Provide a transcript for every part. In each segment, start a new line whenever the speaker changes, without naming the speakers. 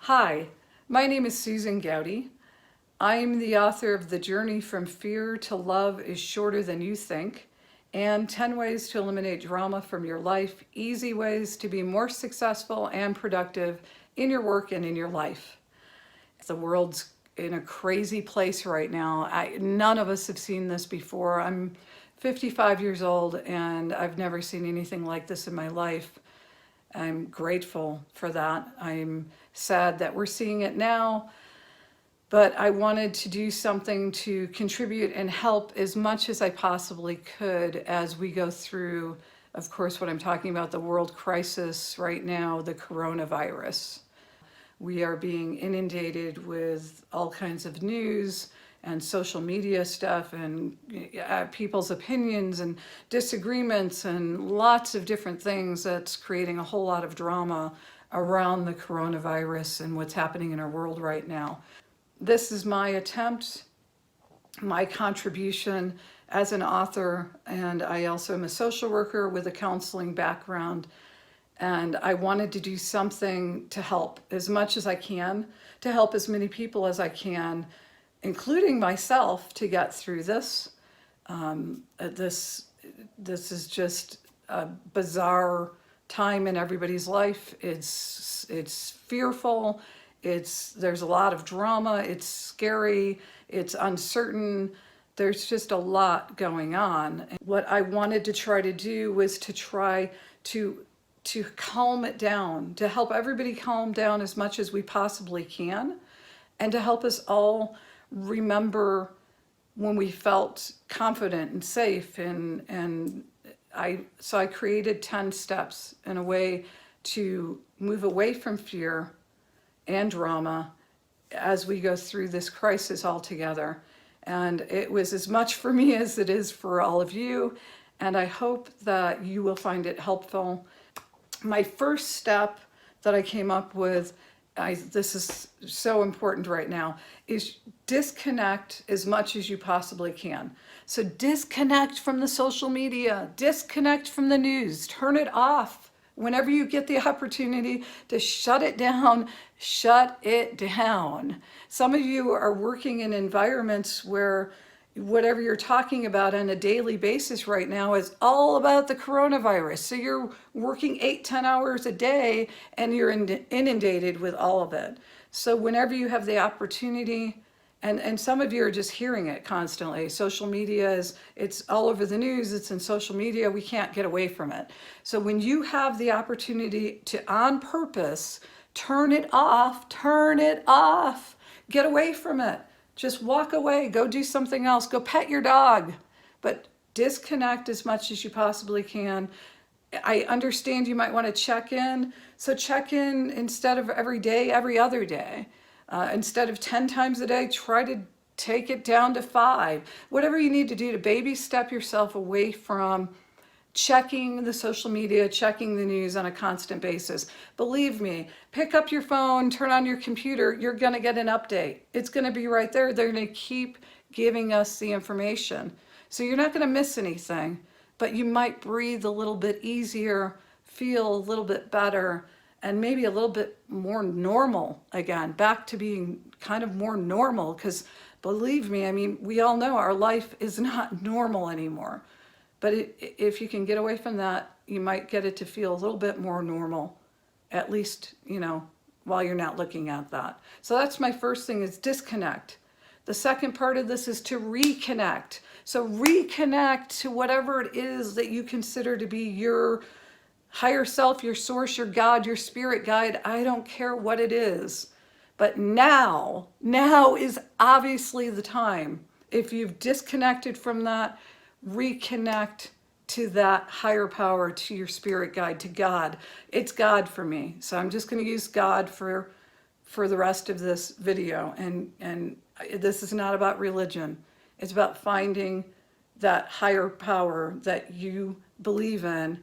Hi, my name is Susan Goudy. I'm the author of The Journey from Fear to Love is Shorter Than You Think and 10 Ways to Eliminate Drama from Your Life, Easy Ways to be more successful and productive in your work and in your life. The world's in a crazy place right now. None of us have seen this before. I'm 55 years old and I've never seen anything like this in my life. I'm grateful for that. I'm sad that we're seeing it now, but I wanted to do something to contribute and help as much as I possibly could as we go through, of course, what I'm talking about, the world crisis right now, the coronavirus. We are being inundated with all kinds of news and social media stuff and people's opinions and disagreements and lots of different things that's creating a whole lot of drama around the coronavirus and what's happening in our world right now. This is my attempt, my contribution as an author, and I also am a social worker with a counseling background. And I wanted to do something to help as much as I can, to help as many people as I can, including myself, to get through this. This is just a bizarre time in everybody's life. It's fearful. There's a lot of drama. It's scary. It's uncertain. There's just a lot going on. What I wanted to try to do was to try to calm it down, to help everybody calm down as much as we possibly can, and to help us all remember when we felt confident and safe. So I created 10 steps in a way to move away from fear and drama as we go through this crisis all together. And it was as much for me as it is for all of you. And I hope that you will find it helpful. My first step that I came up with, this is so important right now, is disconnect as much as you possibly can. So disconnect from the social media, disconnect from the news, turn it off. Whenever you get the opportunity to shut it down, shut it down. Some of you are working in environments where whatever you're talking about on a daily basis right now is all about the coronavirus. So you're working 8-10 hours a day and you're inundated with all of it. So whenever you have the opportunity, and some of you are just hearing it constantly. Social media it's all over the news, it's in social media, we can't get away from it. So when you have the opportunity to, on purpose, turn it off, get away from it. Just walk away, go do something else, go pet your dog, but disconnect as much as you possibly can. I understand you might want to check in, so check in instead of every day, every other day. Instead of 10 times a day, try to take it down to 5. Whatever you need to do to baby step yourself away from checking the social media, checking the news on a constant basis. Believe me, pick up your phone, turn on your computer, you're going to get an update. It's going to be right there. They're going to keep giving us the information. So you're not going to miss anything, but you might breathe a little bit easier, feel a little bit better, and maybe a little bit more normal again, back to being kind of more normal. Because believe me, I mean, we all know our life is not normal anymore. But if you can get away from that, you might get it to feel a little bit more normal, at least, while you're not looking at that. So that's my first thing, is disconnect. The second part of this is to reconnect. So reconnect to whatever it is that you consider to be your higher self, your source, your God, your spirit guide. I don't care what it is. But now is obviously the time. If you've disconnected from that, reconnect to that higher power, to your spirit guide, to God. It's God for me. So I'm just going to use God for the rest of this video. And this is not about religion. It's about finding that higher power that you believe in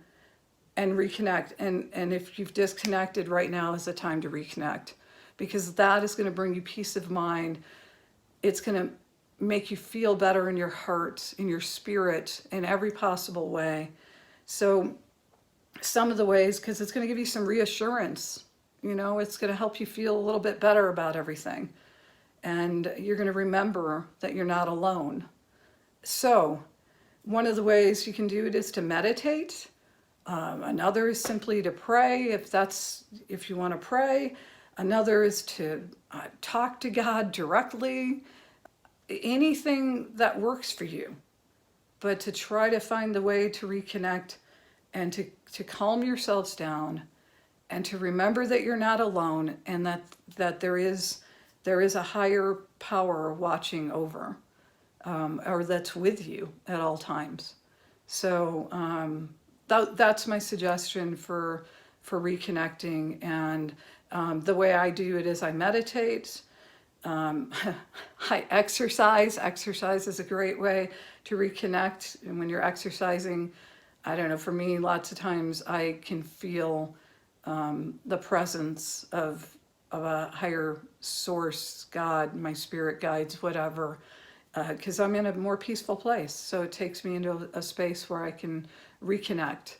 and reconnect. And if you've disconnected, right now is the time to reconnect, because that is going to bring you peace of mind. It's going to make you feel better in your heart, in your spirit, in every possible way. So some of the ways, because it's going to give you some reassurance. You know, it's going to help you feel a little bit better about everything. And you're going to remember that you're not alone. So, one of the ways you can do it is to meditate. Another is simply to pray, if you want to pray. Another is to talk to God directly. Anything that works for you, but to try to find the way to reconnect and to calm yourselves down and to remember that you're not alone, and that there is a higher power watching over, or that's with you at all times. So that's my suggestion for reconnecting. And the way I do it is I meditate. I exercise. Exercise is a great way to reconnect. And when you're exercising, I don't know, for me, lots of times I can feel the presence of a higher source, God, my spirit guides, whatever, because I'm in a more peaceful place. So it takes me into a space where I can reconnect.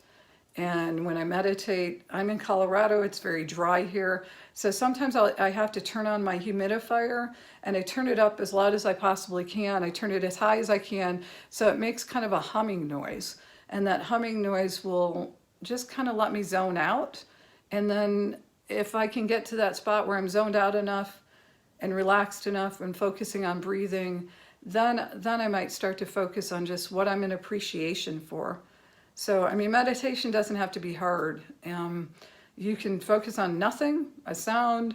And when I meditate, I'm in Colorado, it's very dry here. So sometimes I have to turn on my humidifier, and I turn it up as loud as I possibly can. I turn it as high as I can, so it makes kind of a humming noise. And that humming noise will just kind of let me zone out. And then if I can get to that spot where I'm zoned out enough and relaxed enough and focusing on breathing, then I might start to focus on just what I'm in appreciation for. So, I mean, meditation doesn't have to be hard. You can focus on nothing, a sound.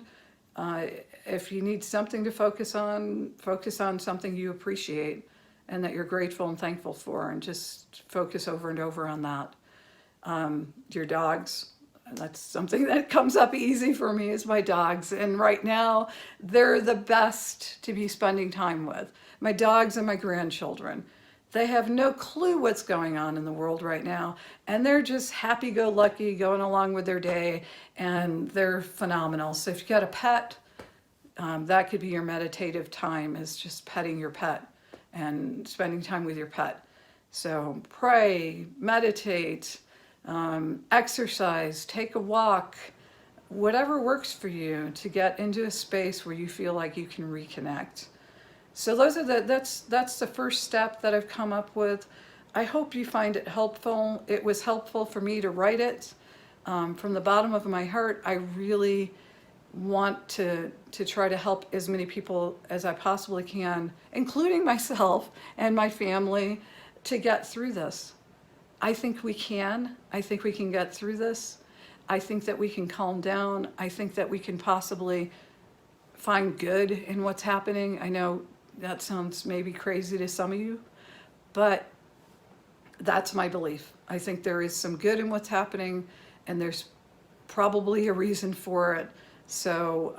If you need something to focus on something you appreciate and that you're grateful and thankful for, and just focus over and over on that. Your dogs, that's something that comes up easy for me, is my dogs. And right now, they're the best to be spending time with. My dogs and my grandchildren. They have no clue what's going on in the world right now, and they're just happy-go-lucky going along with their day, and they're phenomenal. So if you got a pet, that could be your meditative time, is just petting your pet and spending time with your pet. So pray, meditate, exercise, take a walk, whatever works for you to get into a space where you feel like you can reconnect. So that's the first step that I've come up with. I hope you find it helpful. It was helpful for me to write it. From the bottom of my heart, I really want to try to help as many people as I possibly can, including myself and my family, to get through this. I think we can. I think we can get through this. I think that we can calm down. I think that we can possibly find good in what's happening. I know that sounds maybe crazy to some of you, but that's my belief. I think there is some good in what's happening, and there's probably a reason for it. So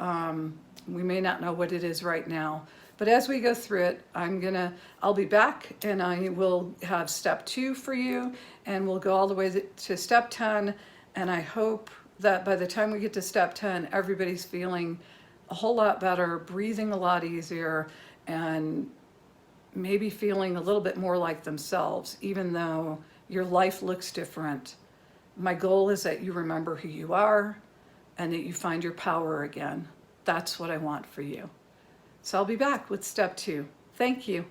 we may not know what it is right now, but as we go through it, I'll be back, and I will have step 2 for you, and we'll go all the way to step 10. And I hope that by the time we get to step 10, everybody's feeling a whole lot better, breathing a lot easier, and maybe feeling a little bit more like themselves, even though your life looks different. My goal is that you remember who you are and that you find your power again. That's what I want for you. So I'll be back with step 2. Thank you.